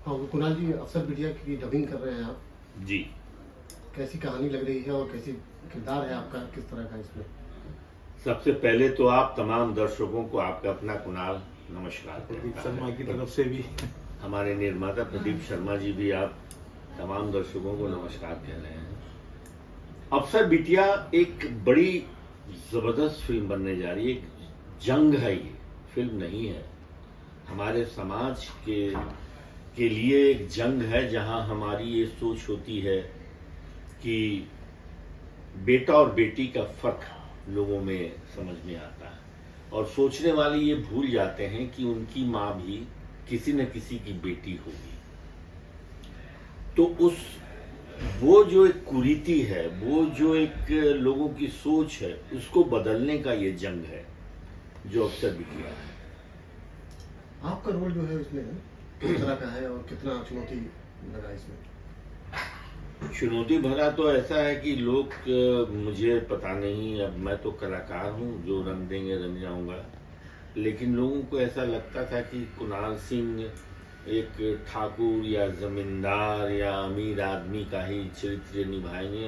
हाँ, कुणाल जी अफसर बिटिया की डबिंग कर रहे हैं आप। जी। कैसी कहानी लग रही है और कैसी किरदार है आपका, किस तरह का इसमें? सबसे पहले तो आप तमाम दर्शकों को आपका अपना कुणाल नमस्कार। प्रदीप शर्मा की तरफ से भी हमारे निर्माता प्रदीप शर्मा जी भी आप तमाम दर्शकों को नमस्कार कह रहे हैं। अफसर बिटिया एक बड़ी जबरदस्त फिल्म बनने जा रही है। एक जंग है, ये फिल्म नहीं है। हमारे समाज के लिए एक जंग है, जहां हमारी ये सोच होती है कि बेटा और बेटी का फर्क लोगों में समझ में आता है, और सोचने वाले ये भूल जाते हैं कि उनकी मां भी किसी न किसी की बेटी होगी। तो वो जो एक कुरीति है, वो जो एक लोगों की सोच है, उसको बदलने का ये जंग है जो अफसर बिटिया है। आपका रोल जो है इसमें किस तरह का है और कितना चुनौती लगा इसमें? चुनौती भरा तो ऐसा है कि लोग, मुझे पता नहीं, अब मैं तो कलाकार हूं, जो रंग देंगे रंग जाऊंगा, लेकिन लोगों को ऐसा लगता था कि कुणाल सिंह एक ठाकुर या जमींदार या अमीर आदमी का ही चरित्र निभाएंगे,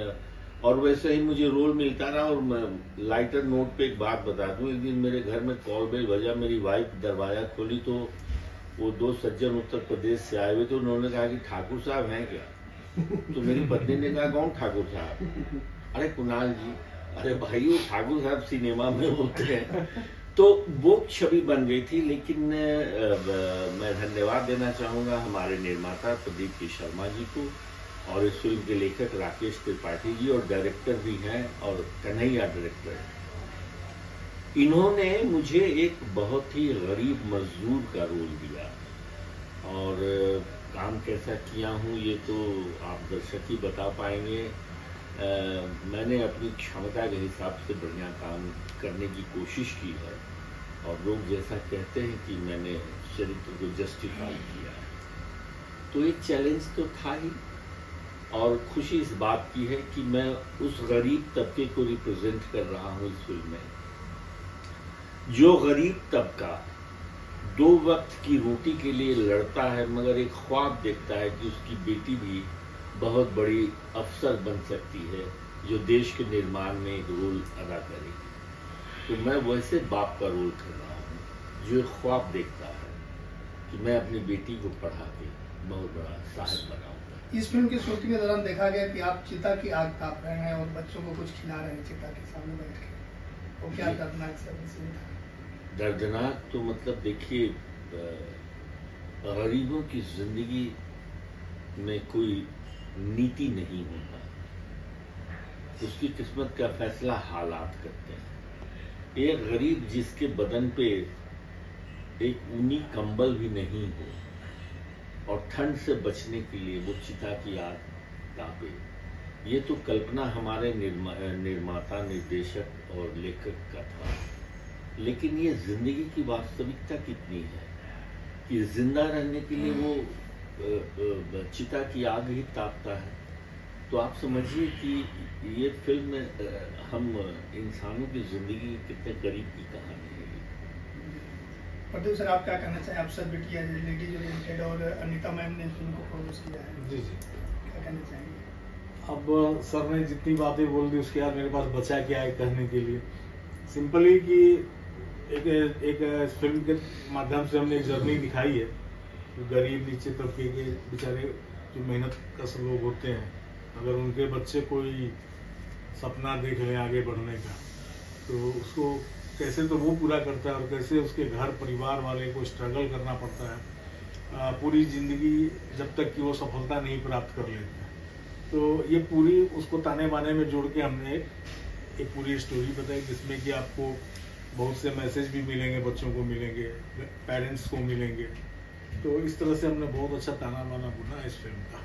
और वैसे ही मुझे रोल मिलता रहा। और मैं लाइटर नोट पे एक बात बता दूं, एक दिन मेरे घर में कॉल बेल बजा, मेरी वाइफ दरवाजा खोली तो वो दो सज्जन उत्तर प्रदेश से आए हुए थे। उन्होंने कहा कि ठाकुर साहब हैं क्या? तो मेरी पत्नी ने कहा कौन ठाकुर साहब? अरे कुणाल जी। अरे भाई, वो ठाकुर साहब सिनेमा में होते हैं। तो वो छवि बन गई थी। लेकिन मैं धन्यवाद देना चाहूंगा हमारे निर्माता प्रदीप शर्मा जी को, और इस फिल्म के लेखक राकेश त्रिपाठी जी, और डायरेक्टर भी हैं, और कन्हैया डायरेक्टर। इन्होंने मुझे एक बहुत ही गरीब मजदूर का रोल दिया, और काम कैसा किया हूँ ये तो आप दर्शक ही बता पाएंगे। मैंने अपनी क्षमता के हिसाब से बढ़िया काम करने की कोशिश की है, और लोग जैसा कहते हैं कि मैंने चरित्र को जस्टिफाई किया है, तो एक चैलेंज तो था ही। और खुशी इस बात की है कि मैं उस गरीब तबके को रिप्रेजेंट कर रहा हूँ इस फिल्म में, जो गरीब तबका दो वक्त की रोटी के लिए लड़ता है, मगर एक ख्वाब देखता है कि उसकी बेटी भी बहुत बड़ी अफसर बन सकती है, जो देश के निर्माण में एक रोल अदा करेगी। तो मैं वैसे बाप का रोल कर रहा हूँ, जो एक ख्वाब देखता है कि मैं अपनी बेटी को पढ़ा के बहुत बड़ा साहब बनाऊंगा। इस फिल्म की शूटिंग के दौरान देखा गया कि आप चिता की आग ताप रहे हैं और बच्चों को कुछ खिला रहे हैं चिता के सामने बैठ के, वो क्या दर्दनाक सीन था? दर्दनाक तो मतलब देखिए, गरीबों की जिंदगी में कोई नीति नहीं होता, उसकी किस्मत का फैसला हालात करते हैं। एक गरीब जिसके बदन पे एक ऊनी कंबल भी नहीं हो, और ठंड से बचने के लिए वो चिता की आग तापे, ये तो कल्पना हमारे निर्माता, निर्देशक और लेखक का था। लेकिन ये जिंदगी की वास्तविकता कितनी है कि जिंदा रहने के लिए वो चिता की आग ही तापता है। तो आप समझिए कि ये फिल्म हम इंसानों की जिंदगी कितने करीब की कहानी है। प्रदीप सर, आप क्या कहना चाहिए? अफसर बिटिया लेडीज ओरिएंटेड और अनीता मैम ने फिल्म को प्रोड्यूस किया है। जी, क्या कहना चाहेंगे? अब सर ने जितनी बातें बोल दी उसके बाद मेरे पास बचा क्या है कहने के लिए। सिंपली कि एक फिल्म के माध्यम से हमने एक जर्नी दिखाई है, जो गरीब नीचे तबके के बेचारे जो मेहनत कश लोग होते हैं, अगर उनके बच्चे कोई सपना देख लें आगे बढ़ने का, तो उसको कैसे तो वो पूरा करता है, और कैसे उसके घर परिवार वाले को स्ट्रगल करना पड़ता है पूरी जिंदगी, जब तक कि वो सफलता नहीं प्राप्त कर लेते। तो ये पूरी उसको ताने बाने में जोड़ के हमने एक पूरी स्टोरी बताई, जिसमें कि आपको बहुत से मैसेज भी मिलेंगे, बच्चों को मिलेंगे, पेरेंट्स को मिलेंगे। तो इस तरह से हमने बहुत अच्छा ताना बाना बुना इस फिल्म का।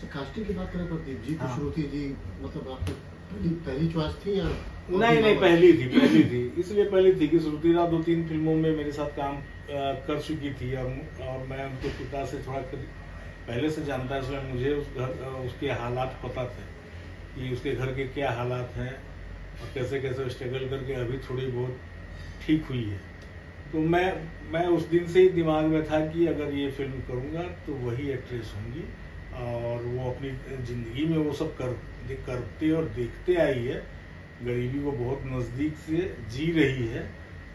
तो कास्टिंग की बात करें प्रदीप जी, हाँ। श्रुति जी, मतलब आपकी पहली चॉइस थी या? नहीं, पहली थी। इसलिए पहली थी कि श्रुति 2-3 फिल्मों में मेरे साथ काम कर चुकी थी, और मैं उनके पिता से थोड़ा पहले से जानता है, इसलिए मुझे उसके हालात पता थे कि उसके घर के क्या हालात हैं, और कैसे कैसे स्ट्रगल करके अभी थोड़ी बहुत ठीक हुई है। तो मैं उस दिन से ही दिमाग में था कि अगर ये फिल्म करूँगा तो वही एक्ट्रेस होंगी, और वो अपनी ज़िंदगी में वो सब करते और देखते आई है, गरीबी को बहुत नज़दीक से जी रही है,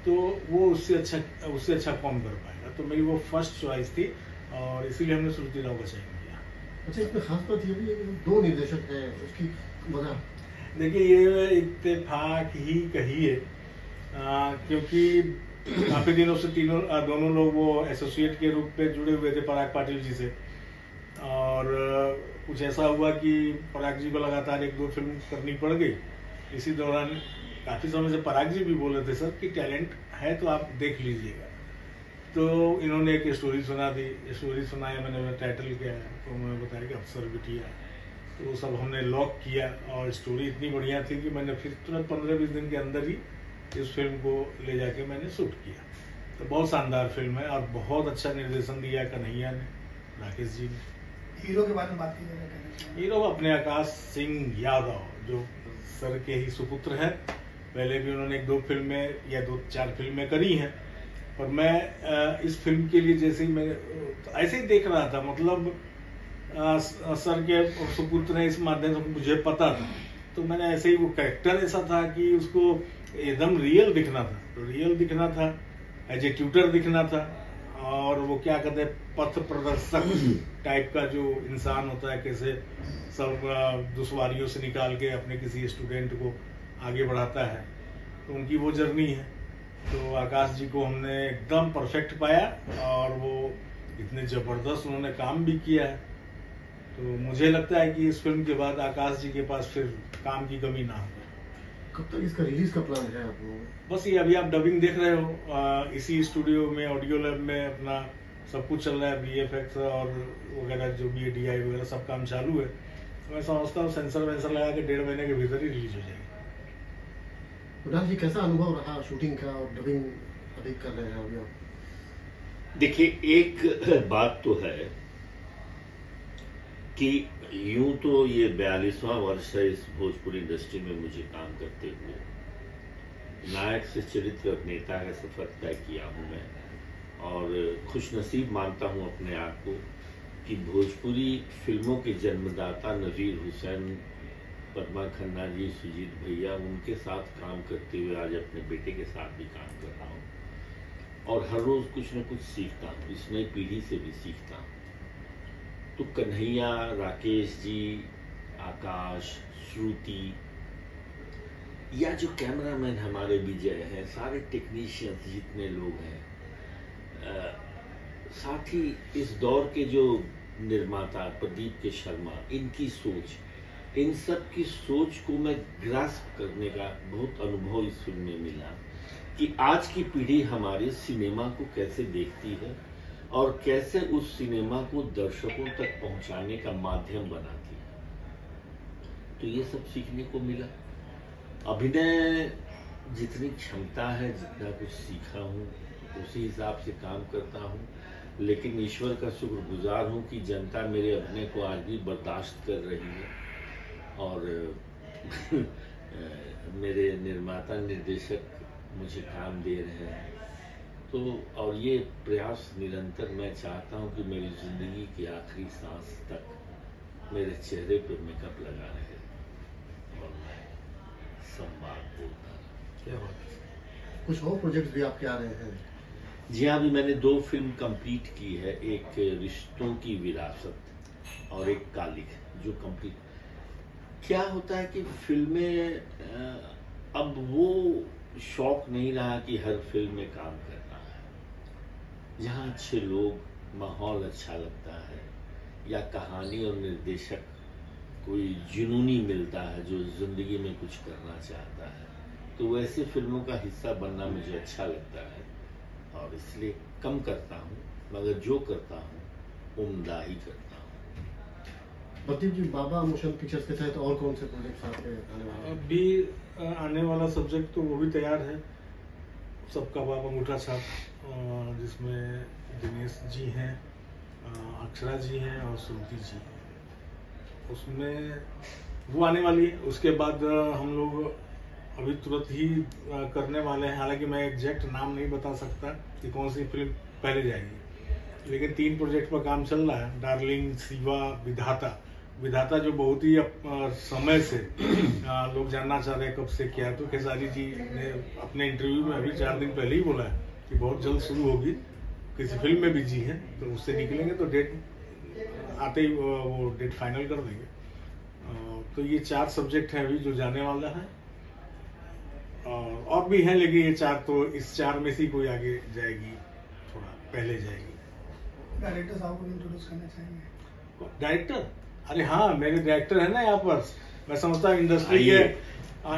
तो वो उससे अच्छा कौन कर पाएगा। तो मेरी वो फर्स्ट चॉइस थी और इसीलिए हमने श्रुति राव का चयन किया। अच्छा, इसमें खास बात ये भी है कि 2 निर्देशक हैं, उसकी वजह? देखिए, ये इत्तेफाक ही कहिए, क्योंकि काफ़ी दिनों से दोनों लोग वो एसोसिएट के रूप में जुड़े हुए थे पराग पाटिल जी से, और कुछ ऐसा हुआ कि पराग जी को लगातार 1-2 फिल्म करनी पड़ गई। इसी दौरान काफ़ी समय से पराग जी भी बोल रहे थे सर कि टैलेंट है तो आप देख लीजिएगा। तो इन्होंने एक स्टोरी सुना दी, स्टोरी सुनाया, मैंने टाइटल किया, तो उन्होंने बताया कि अफसर बिटिया, तो वो सब हमने लॉक किया, और स्टोरी इतनी बढ़िया थी कि मैंने फिर तुरंत 15-20 दिन के अंदर ही इस फिल्म को ले जाके मैंने शूट किया। तो बहुत शानदार फिल्म है और बहुत अच्छा निर्देशन दिया कन्हैया ने, राकेश जी ने। हीरो के बारे में बात कीजिए। हीरो अपने आकाश सिंह यादव, जो सर के ही सुपुत्र हैं। पहले भी उन्होंने 1-2 फिल्में या 2-4 फिल्में करी हैं, और मैं इस फिल्म के लिए जैसे ही मैं ऐसे ही देख रहा था, मतलब सर के सुपुत्र हैं, इस माध्यम से मुझे पता था, तो मैंने ऐसे ही, वो कैरेक्टर ऐसा था कि उसको एकदम रियल दिखना था, तो रियल दिखना था, एज ए ट्यूटर दिखना था, और वो क्या कहते हैं, पथ प्रदर्शक टाइप का जो इंसान होता है, कैसे सब दुश्वारियों से निकाल के अपने किसी स्टूडेंट को आगे बढ़ाता है, तो उनकी वो जर्नी है। तो आकाश जी को हमने एकदम परफेक्ट पाया, और वो इतने ज़बरदस्त उन्होंने काम भी किया है, तो मुझे लगता है कि इस फिल्म के बाद आकाश जी के पास फिर काम की कमी ना हो। कब तक इसका रिलीज का प्लान है आप लोगों का? बस ये अभी आप डबिंग देख रहे हो, इसी स्टूडियो में, ऑडियो लैब में अपना सब कुछ चल रहा है, VFX और वगैरह जो भी DI वगैरह सब काम चालू है। तो मैं समझता हूँ सेंसर वेंसर लगा के 1.5 महीने के भीतर ही रिलीज हो जाएगी। उदास जी, कैसा अनुभव रहा शूटिंग का और डबिंग अभी कर रहे हैं अभी आप? देखिए, एक बात तो है कि यूं तो ये 42वां वर्ष है इस भोजपुरी इंडस्ट्री में मुझे काम करते हुए। नायक से चरित्र अभिनेता का सफर तय किया हूं मैं, और खुशनसीब मानता हूं अपने आप को कि भोजपुरी फिल्मों के जन्मदाता नवीर हुसैन, पद्मा खन्ना जी, सुजीत भैया, उनके साथ काम करते हुए आज अपने बेटे के साथ भी काम कर रहा हूँ, और हर रोज कुछ न कुछ सीखता हूँ, इस नई पीढ़ी से भी सीखता हूँ। तो कन्हैया, राकेश जी, आकाश, श्रुति, या जो कैमरामैन हमारे विजय हैं, सारे टेक्नीशियंस जितने लोग हैं, साथ ही इस दौर के जो निर्माता प्रदीप के शर्मा, इनकी सोच, इन सब की सोच को मैं ग्रास्प करने का बहुत अनुभव इस फिल्म में मिला कि आज की पीढ़ी हमारे सिनेमा को कैसे देखती है और कैसे उस सिनेमा को दर्शकों तक पहुंचाने का माध्यम बनाती है। तो ये सब सीखने को मिला। अभिनय जितनी क्षमता है, जितना कुछ सीखा हूँ, उसी हिसाब से काम करता हूँ, लेकिन ईश्वर का शुक्रगुजार हूँ कि जनता मेरे अभिनय को आज भी बर्दाश्त कर रही है, और मेरे निर्माता निर्देशक मुझे काम दे रहे हैं। तो और ये प्रयास निरंतर मैं चाहता हूँ कि मेरी जिंदगी की आखिरी सांस तक मेरे चेहरे पर मेकअप लगा रहे और मैं संवाद बोलता रहा। क्या बात है। कुछ और प्रोजेक्ट भी आपके आ रहे हैं? जी हाँ, अभी मैंने 2 फिल्म कंप्लीट की है, एक रिश्तों की विरासत और एक कालिक, जो कंप्लीट। क्या होता है कि फिल्में अब वो शौक नहीं रहा कि हर फिल्म में काम करना है। जहाँ अच्छे लोग, माहौल अच्छा लगता है, या कहानी और निर्देशक कोई जुनूनी मिलता है जो जिंदगी में कुछ करना चाहता है, तो वैसे फिल्मों का हिस्सा बनना मुझे अच्छा लगता है, और इसलिए कम करता हूँ, मगर जो करता हूँ उम्दा ही करता हूँ। प्रदीप जी, बाबा मोशन पिक्चर्स के तहत और कौन से प्रोजेक्ट आपके आने वाले हैं? अभी आने वाला सब्जेक्ट तो वो भी तैयार है, सबका बाप अंगूठा छाप, जिसमें दिनेश जी हैं, अक्षरा जी हैं और श्रुति जी हैं। उसमें वो आने वाली है। उसके बाद हम लोग अभी तुरंत ही करने वाले हैं। हालांकि मैं एग्जैक्ट नाम नहीं बता सकता कि कौन सी फिल्म पहले जाएगी, लेकिन 3 प्रोजेक्ट पर काम चल रहा है। डार्लिंग, शिवा, विधाता जो बहुत ही समय से लोग जानना चाह रहे हैं कब से क्या है। तो खेसारी जी ने अपने इंटरव्यू में अभी 4 दिन पहले ही बोला है कि बहुत जल्द शुरू होगी। किसी फिल्म में बिजी है तो उससे निकलेंगे तो डेट आते ही वो डेट फाइनल कर देंगे। तो ये 4 सब्जेक्ट हैं अभी जो जाने वाला है, और भी हैं, लेकिन ये 4 तो इस 4 में से कोई आगे जाएगी, थोड़ा पहले जाएगी। डायरेक्टर साहब को इंट्रोड्यूस करना चाहेंगे? डायरेक्टर, अरे हाँ, मेरे डायरेक्टर है ना यहाँ पर। मैं समझता हूँ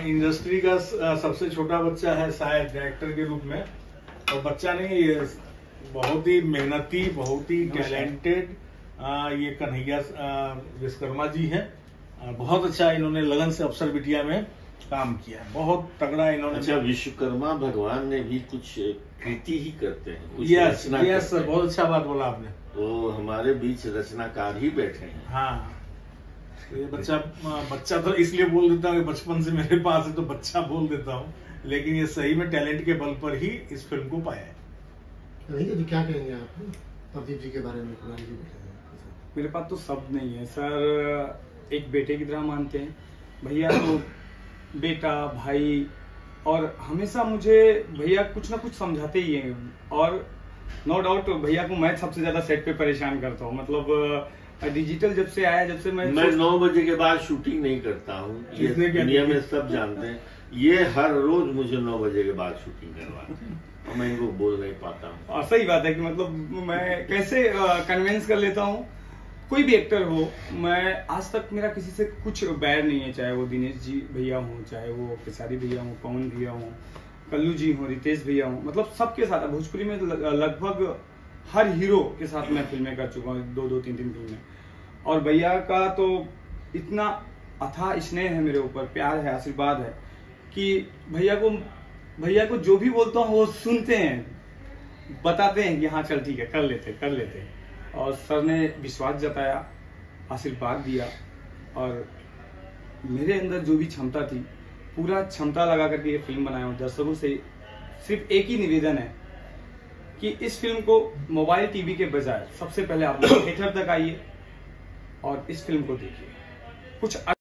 इंडस्ट्री का सबसे छोटा बच्चा है शायद डायरेक्टर के रूप में, और बच्चा नहीं, ये बहुत ही मेहनती, बहुत ही टैलेंटेड ये कन्हैया विश्वकर्मा जी हैं। बहुत अच्छा इन्होंने लगन से अफसर बिटिया में काम किया है, बहुत तगड़ा इन्होंने। अच्छा, विश्वकर्मा भगवान ने भी कुछ कृति ही करते हैं। यस सर, बहुत अच्छा बात बोला आपने। वो हमारे बीच रचनाकार ही बैठे हैं। हाँ, तो ये बच्चा तो इसलिए बोल देता हूँ कि बचपन से मेरे पास है तो बच्चा बोल देता हूँ, लेकिन ये सही में टैलेंट के बल पर ही इस फिल्म को पाया है। जी क्या कहेंगे आप प्रदीप जी के बारे में? मेरे पास तो शब्द नहीं है सर, एक बेटे की तरह मानते हैं भैया, तो बेटा भाई, और हमेशा मुझे भैया कुछ ना कुछ समझाते ही हैं। और नो डाउट भैया को मैं सबसे ज्यादा सेट पे परेशान करता हूँ। मतलब डिजिटल जब से आया, जब से मैं 9 बजे के बाद शूटिंग नहीं करता हूँ, ये दुनिया में सब जानते हैं। ये हर रोज मुझे 9 बजे के बाद शूटिंग करवाते हैं और मैं इनको बोल नहीं पाता हूँ। और सही बात है कि मतलब मैं कैसे कन्विंस कर लेता हूँ कोई भी एक्टर हो। मैं आज तक मेरा किसी से कुछ बैर नहीं है, चाहे वो दिनेश जी भैया हो, चाहे वो खेसारी भैया हो, पवन भैया हो, कल्लू जी हो, रितेश भैया हो, मतलब सबके साथ। भोजपुरी में लगभग हर हीरो के साथ मैं फिल्में कर चुका हूँ, 2-2, 3-3 फिल्में। और भैया का तो इतना अथाह स्नेह है मेरे ऊपर, प्यार है, आशीर्वाद है कि भैया को जो भी बोलता हूँ वो सुनते हैं, बताते हैं कि हाँ चल ठीक है, कर लेते हैं। और सर ने विश्वास जताया, आशीर्वाद दिया, और मेरे अंदर जो भी क्षमता थी पूरा क्षमता लगा करके ये फिल्म बनाया हूँ। दर्शकों से सिर्फ एक ही निवेदन है कि इस फिल्म को मोबाइल टीवी के बजाय सबसे पहले आप लोग थिएटर तक आइए और इस फिल्म को देखिए। कुछ